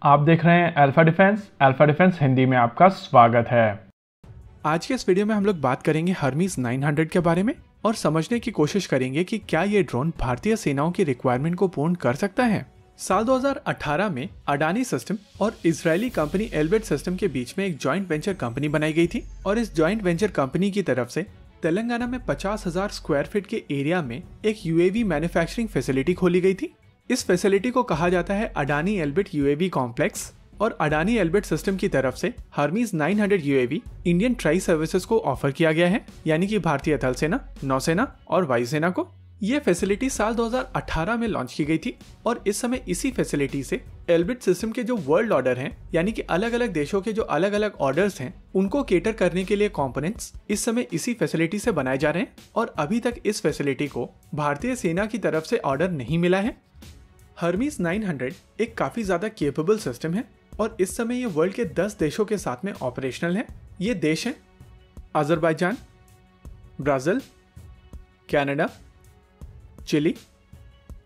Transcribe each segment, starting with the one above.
आप देख रहे हैं अल्फा डिफेंस हिंदी में आपका स्वागत है। आज के इस वीडियो में हम लोग बात करेंगे हर्मीज 900 के बारे में और समझने की कोशिश करेंगे कि क्या ये ड्रोन भारतीय सेनाओं की रिक्वायरमेंट को पूर्ण कर सकता है। साल 2018 में अडानी सिस्टम और इजरायली कंपनी एल्बिट सिस्टम के बीच में एक जॉइंट वेंचर कंपनी बनाई गई थी और इस जॉइंट वेंचर कंपनी की तरफ से तेलंगाना में 50,000 स्क्वायर फीट के एरिया में एक यूएवी मैन्युफैक्चरिंग फैसिलिटी खोली गई थी। इस फैसिलिटी को कहा जाता है अडानी एल्बिट यूएवी कॉम्प्लेक्स और अडानी एल्बिट सिस्टम की तरफ से Hermes 900 UAV Indian tri services को ऑफर किया गया है, यानी कि भारतीय थल सेना, नौसेना और वायुसेना को। ये फैसिलिटी साल 2018 में लॉन्च की गई थी और इस समय इसी फैसिलिटी से एल्बिट सिस्टम के जो वर्ल्ड ऑर्डर हैं, यानी कि अलग अलग देशों के जो अलग अलग ऑर्डर्स हैं, उनको केटर करने के लिए कंपोनेंट्स इस समय इसी फैसिलिटी से बनाए जा रहे हैं और अभी तक इस फैसिलिटी को भारतीय सेना की तरफ से ऑर्डर नहीं मिला है। हर्मीज 900 एक काफी ज्यादा केपेबल सिस्टम है और इस समय ये वर्ल्ड के 10 देशों के साथ में ऑपरेशनल है। ये देश हैं Azerbaijan, Brazil, Canada, Chile,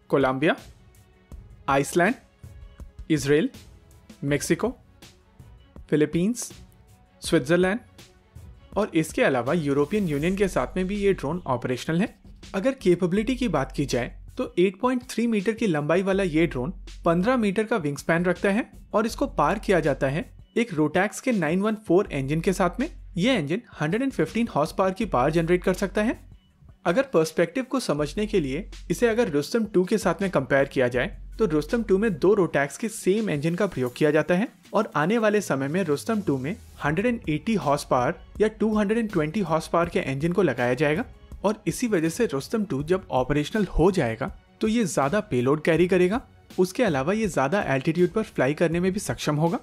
Colombia, Iceland, Israel, Mexico, Philippines, Switzerland और इसके अलावा यूरोपियन यूनियन के साथ में भी ये ड्रोन ऑपरेशनल है। अगर कैपेबिलिटी की बात की जाए तो 8.3 मीटर की लंबाई वाला ये ड्रोन 15 मीटर का विंग स्पैन रखता है और इसको पार किया जाता है एक रोटैक्स के 914 इंजन के साथ में। ये इंजन 115 हॉर्स पावर की पावर जनरेट कर सकता है। अगर पर्सपेक्टिव को समझने के लिए इसे अगर रुस्तम 2 के साथ में कंपेयर किया जाए तो रुस्तम 2 में 2 रोटैक्स के सेम इंजन का प्रयोग किया जाता है और आने वाले समय में रुस्तम 2 में 180 हॉर्स पावर या 220 हॉर्स पावर के इंजन को लगाया जाएगा और इसी वजह से रुस्तम 2 जब ऑपरेशनल हो जाएगा तो ये ज्यादा पेलोड कैरी करेगा। उसके अलावा ये ज्यादा एल्टीट्यूड पर फ्लाई करने में भी सक्षम होगा।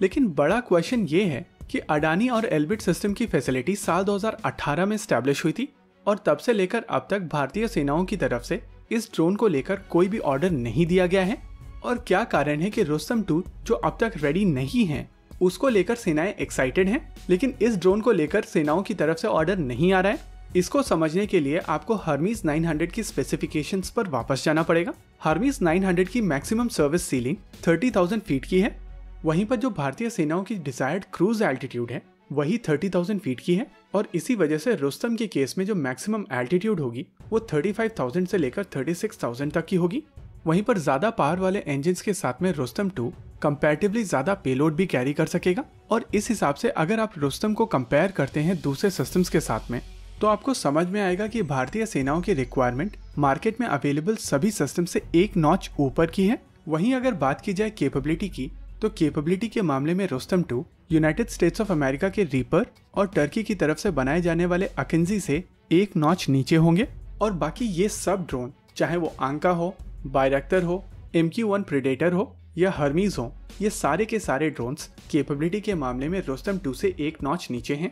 लेकिन बड़ा क्वेश्चन ये है कि अडानी और एल्बिट सिस्टम की फैसिलिटी साल 2018 में स्टैब्लिश हुई थी और तब से लेकर अब तक भारतीय सेनाओं की तरफ से इस ड्रोन को लेकर कोई भी ऑर्डर नहीं दिया गया है। और क्या कारण है कि रुस्तम 2 जो अब तक रेडी नहीं है उसको लेकर सेनाएं एक्साइटेड हैं, लेकिन इस ड्रोन को लेकर सेनाओं की तरफ से ऑर्डर नहीं आ रहा है। इसको समझने के लिए आपको हर्मीज 900 की स्पेसिफिकेशंस पर वापस जाना पड़ेगा। हर्मीज 900 की मैक्सिमम सर्विस सीलिंग 30,000 फीट की है, वहीं पर जो भारतीय सेनाओं की डिजायर्ड क्रूज एल्टीट्यूड है वही 30,000 फीट की है और इसी वजह से रुस्तम के केस में जो मैक्सिमम एल्टीट्यूड होगी वो 35,000 से लेकर 36,000 तक की होगी। वहीं पर ज्यादा पावर वाले इंजन के साथ में रुस्तम 2 कंपैरेटिवली ज्यादा पेलोड भी कैरी कर सकेगा और इस हिसाब से अगर आप रुस्तम को कंपेयर करते हैं दूसरे सिस्टम्स के साथ में तो आपको समझ में आएगा कि भारतीय सेनाओं की रिक्वायरमेंट मार्केट में अवेलेबल सभी सिस्टम से एक नॉच ऊपर की है। वहीं अगर बात की जाए कैपेबिलिटी की तो कैपेबिलिटी के मामले में Rustam 2 United states of America के रीपर और टर्की की तरफ से बनाए जाने वाले अकिंजी से एक नॉच नीचे होंगे और बाकी ये सब ड्रोन चाहे वो आंका हो, बायरक्टर हो, MQ-1 प्रेडेटर हो या हर्मीज हो, ये सारे के सारे ड्रोन्स कैपेबिलिटी के मामले में रुस्तम 2 से एक नॉच नीचे हैं।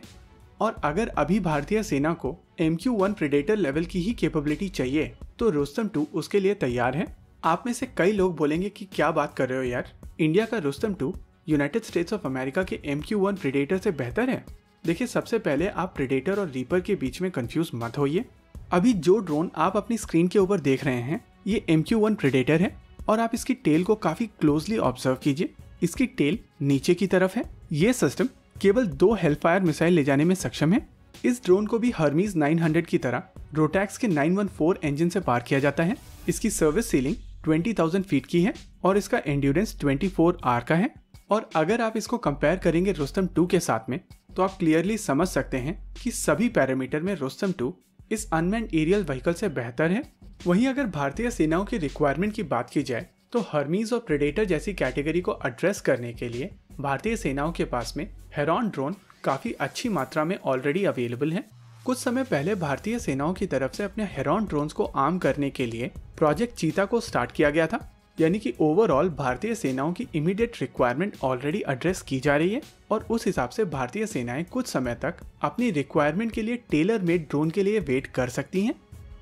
और अगर अभी भारतीय सेना को MQ-1 प्रेडेटर लेवल की ही कैपेबिलिटी चाहिए तो रुस्तम 2 उसके लिए तैयार है। आप में से कई लोग बोलेंगे कि क्या बात कर रहे हो यार, इंडिया का Rustam 2 United states of America के MQ-1 प्रेडेटर से बेहतर है। देखिए, सबसे पहले आप प्रेडेटर और रीपर के बीच में कंफ्यूज मत होइए। अभी जो ड्रोन आप अपनी स्क्रीन के ऊपर देख रहे हैं ये MQ-1 प्रेडेटर है और आप इसकी टेल को काफी क्लोजली ऑब्जर्व कीजिए। इसकी टेल नीचे की तरफ है। ये सिस्टम केवल 2 हेलफायर मिसाइल ले जाने में सक्षम है। इस ड्रोन को भी हर्मीज 900 की तरह रोटैक्स के 914 इंजन से पार किया जाता है। इसकी सर्विस सीलिंग 20,000 फीट की है और इसका एंड्योरेंस 24 आवर का है। और अगर आप इसको कंपेयर करेंगे रुस्तम 2 के साथ में तो आप क्लियरली समझ सकते हैं कि सभी पैरामीटर में रुस्तम 2 इस अनमैन्ड एरियल व्हीकल से बेहतर है। वहीं अगर भारतीय सेनाओं की रिक्वायरमेंट की बात की जाए तो हर्मीज और प्रेडेटर जैसी कैटेगरी को एड्रेस करने के लिए भारतीय सेनाओं के पास में हेरॉन ड्रोन काफी अच्छी मात्रा में ऑलरेडी अवेलेबल है। कुछ समय पहले भारतीय सेनाओं की तरफ से अपने हेरॉन ड्रोन्स को आर्म करने के लिए प्रोजेक्ट चीता को स्टार्ट किया गया था, यानी कि ओवरऑल भारतीय सेनाओं की इमीडिएट रिक्वायरमेंट ऑलरेडी एड्रेस की जा रही है और उस हिसाब से भारतीय सेनाएं कुछ समय तक अपनी रिक्वायरमेंट के लिए टेलर मेड ड्रोन के लिए वेट कर सकती हैं।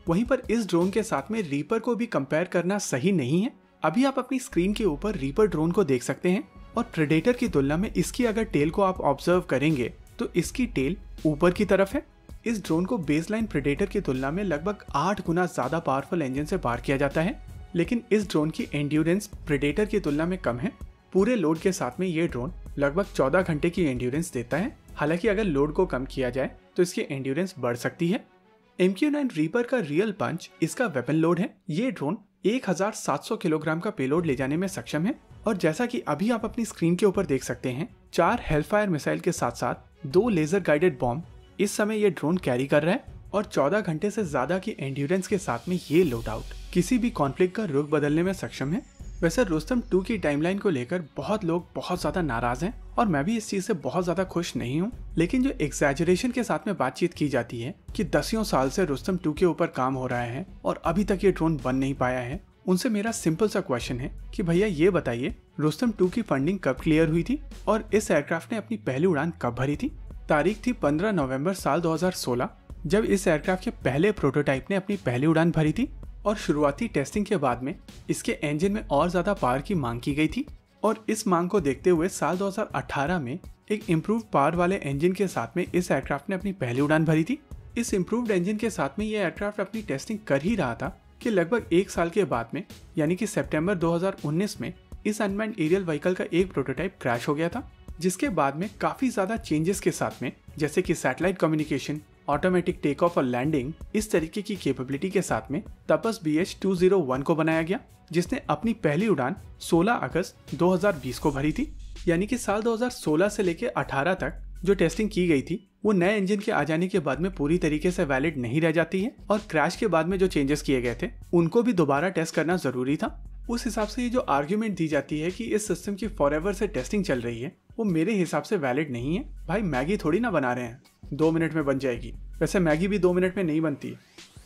वहीं पर इस ड्रोन के साथ में रीपर को भी कंपेयर करना सही नहीं है। अभी आप अपनी स्क्रीन के ऊपर रीपर ड्रोन को देख सकते हैं और प्रेडेटर की तुलना में इसकी अगर टेल को आप ऑब्जर्व करेंगे तो इसकी टेल ऊपर की तरफ है। इस ड्रोन को बेसलाइन प्रेडेटर की तुलना में लगभग 8 गुना ज्यादा पावरफुल इंजन से पार किया जाता है, लेकिन इस ड्रोन की एंड्योरेंस प्रेडेटर की तुलना में कम है। पूरे लोड के साथ में ये ड्रोन लगभग 14 घंटे की एंड्योरेंस देता है। हालांकि अगर लोड को कम किया जाए तो इसकी एंड्योरेंस बढ़ सकती है। MQ-9 रीपर का रियल पंच इसका वेपन लोड है। ये ड्रोन 1700 किलोग्राम का पेलोड ले जाने में सक्षम है और जैसा कि अभी आप अपनी स्क्रीन के ऊपर देख सकते हैं, 4 हेलफायर मिसाइल के साथ साथ 2 लेजर गाइडेड बॉम्ब इस समय ये ड्रोन कैरी कर रहा है और 14 घंटे से ज्यादा की एंड्योरेंस के साथ में ये लोड आउट किसी भी कॉन्फ्लिक्ट का रुख बदलने में सक्षम है। वैसे रुस्तम 2 की टाइमलाइन को लेकर बहुत लोग बहुत ज्यादा नाराज हैं और मैं भी इस चीज से बहुत ज्यादा खुश नहीं हूँ, लेकिन जो एग्जैजरेशन के साथ में बातचीत की जाती है कि 10 साल से रुस्तम 2 के ऊपर काम हो रहा है और अभी तक ये ड्रोन बन नहीं पाया है, उनसे मेरा सिंपल सा क्वेश्चन है कि भैया ये बताइए रुस्तम 2 की फंडिंग कब क्लियर हुई थी और इस एयरक्राफ्ट ने अपनी पहली उड़ान कब भरी थी। तारीख थी 15 नवंबर साल 2016 जब इस एयरक्राफ्ट के पहले प्रोटोटाइप ने अपनी पहली उड़ान भरी थी और शुरुआती टेस्टिंग के बाद में इसके इंजन में और ज्यादा पावर की मांग की गई थी और इस मांग को देखते हुए साल 2018 में एक इम्प्रूव्ड पावर वाले इंजन के साथ में इस एयरक्राफ्ट ने अपनी पहली उड़ान भरी थी। इस इम्प्रूव्ड इंजन के साथ में ये एयरक्राफ्ट अपनी टेस्टिंग कर ही रहा था कि लगभग 1 साल के बाद में यानी कि सितंबर 2019 में इस अनमैन्ड एरियल व्हीकल का एक प्रोटोटाइप क्रैश हो गया था, जिसके बाद में काफी ज्यादा चेंजेस के साथ में जैसे कि satellite communication, automatic take off और लैंडिंग, इस तरीके की कैपेबिलिटी के साथ में तपस BH-201 को बनाया गया, जिसने अपनी पहली उड़ान 16 अगस्त 2020 को भरी थी। यानी कि साल 2016 से लेकर 18 तक जो टेस्टिंग की गई थी वो नए इंजन के आ जाने के बाद में पूरी तरीके से वैलिड नहीं रह जाती है और क्रैश के बाद में जो चेंजेस किए गए थे उनको भी दोबारा टेस्ट करना जरूरी था। उस हिसाब से ये जो आर्ग्यूमेंट दी जाती है कि इस सिस्टम की फॉरएवर से टेस्टिंग चल रही है वो मेरे हिसाब से वैलिड नहीं है। भाई मैगी थोड़ी ना बना रहे हैं 2 मिनट में बन जाएगी, वैसे मैगी भी 2 मिनट में नहीं बनती।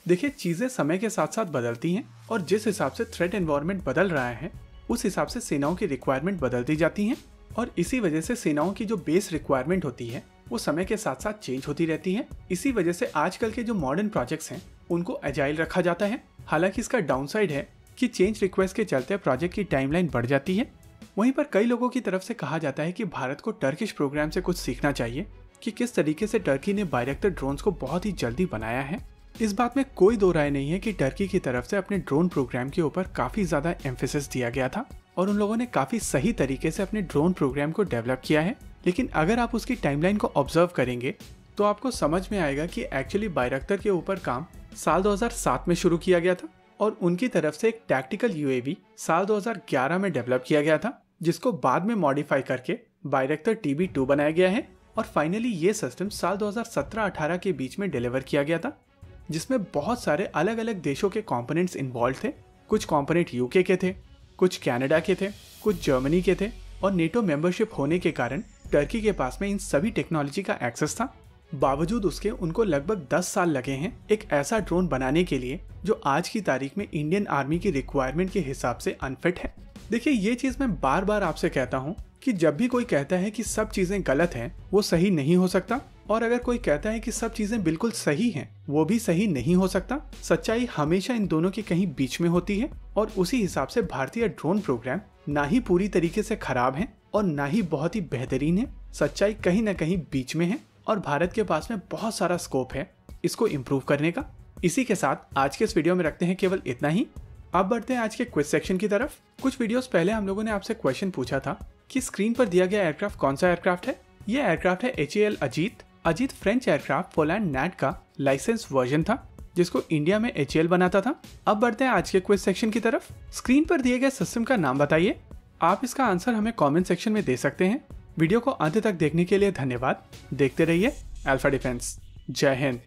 देखिए चीजें समय के साथ साथ बदलती हैं और जिस हिसाब से थ्रेट एनवायरनमेंट बदल रहा है उस हिसाब से सेनाओं की रिक्वायरमेंट बदलती जाती हैं और इसी वजह से सेनाओं की जो बेस रिक्वायरमेंट होती है वो समय के साथ साथ चेंज होती रहती है। इसी वजह से आजकल के जो मॉडर्न प्रोजेक्ट्स हैं उनको एजाइल रखा जाता है। हालांकि इसका डाउनसाइड है कि चेंज रिक्वेस्ट के चलते प्रोजेक्ट की टाइमलाइन बढ़ जाती है। वहीं पर कई लोगों की तरफ से कहा जाता है कि भारत को टर्किश प्रोग्राम से कुछ सीखना चाहिए कि किस तरीके से टर्की ने बायरक्टर ड्रोन्स को बहुत ही जल्दी बनाया है। इस बात में कोई दो राय नहीं है कि टर्की की तरफ से अपने ड्रोन प्रोग्राम के ऊपर काफी ज्यादा एम्फेसिस दिया गया था और उन लोगों ने काफी सही तरीके से अपने ड्रोन प्रोग्राम को डेवलप किया है। लेकिन अगर आप उसकी टाइमलाइन को ऑब्जर्व करेंगे तो आपको समझ में आएगा कि एक्चुअली बायरक्टर के ऊपर काम साल 2007 में शुरू किया गया था और उनकी तरफ से एक टैक्टिकल UAV साल 2011 में डेवलप किया गया था, जिसको बाद में मॉडिफाई करके बायरक्टर TB2 बनाया गया है और फाइनली ये सिस्टम साल 2017-18 के बीच में डिलीवर किया गया था, जिसमें बहुत सारे अलग अलग देशों के कंपोनेंट्स इन्वॉल्व थे। कुछ कंपोनेंट UK के थे, कुछ कनाडा के थे, कुछ जर्मनी के थे और नेटो मेंबरशिप होने के कारण टर्की के पास में इन सभी टेक्नोलॉजी का एक्सेस था। बावजूद उसके उनको लगभग 10 साल लगे हैं एक ऐसा ड्रोन बनाने के लिए जो आज की तारीख में इंडियन आर्मी की रिक्वायरमेंट के हिसाब से अनफिट है। देखिए ये चीज मैं बार बार आपसे कहता हूँ कि जब भी कोई कहता है कि सब चीजें गलत हैं वो सही नहीं हो सकता, और अगर कोई कहता है कि सब चीजें बिल्कुल सही हैं वो भी सही नहीं हो सकता। सच्चाई हमेशा इन दोनों के कहीं बीच में होती है और उसी हिसाब से भारतीय ड्रोन प्रोग्राम ना ही पूरी तरीके से खराब है और ना ही बहुत ही बेहतरीन है। सच्चाई कहीं ना कहीं बीच में है और भारत के पास में बहुत सारा स्कोप है इसको इम्प्रूव करने का। इसी के साथ आज के इस वीडियो में रखते हैं केवल इतना ही। अब बढ़ते हैं आज के क्विज सेक्शन की तरफ। कुछ वीडियोस पहले हम लोगों ने आपसे क्वेश्चन पूछा था कि स्क्रीन पर दिया गया एयरक्राफ्ट कौन सा एयरक्राफ्ट है। यह एयरक्राफ्ट है HAL Ajeet French aircraft Poland Gnat का लाइसेंस वर्जन था जिसको इंडिया में HAL बनाता था। अब बढ़ते हैं आज के क्विज सेक्शन की तरफ। स्क्रीन पर दिए गए सिस्टम का नाम बताइए। आप इसका आंसर हमें कमेंट सेक्शन में दे सकते हैं। वीडियो को अंत तक देखने के लिए धन्यवाद। देखते रहिए अल्फा डिफेंस। जय हिंद।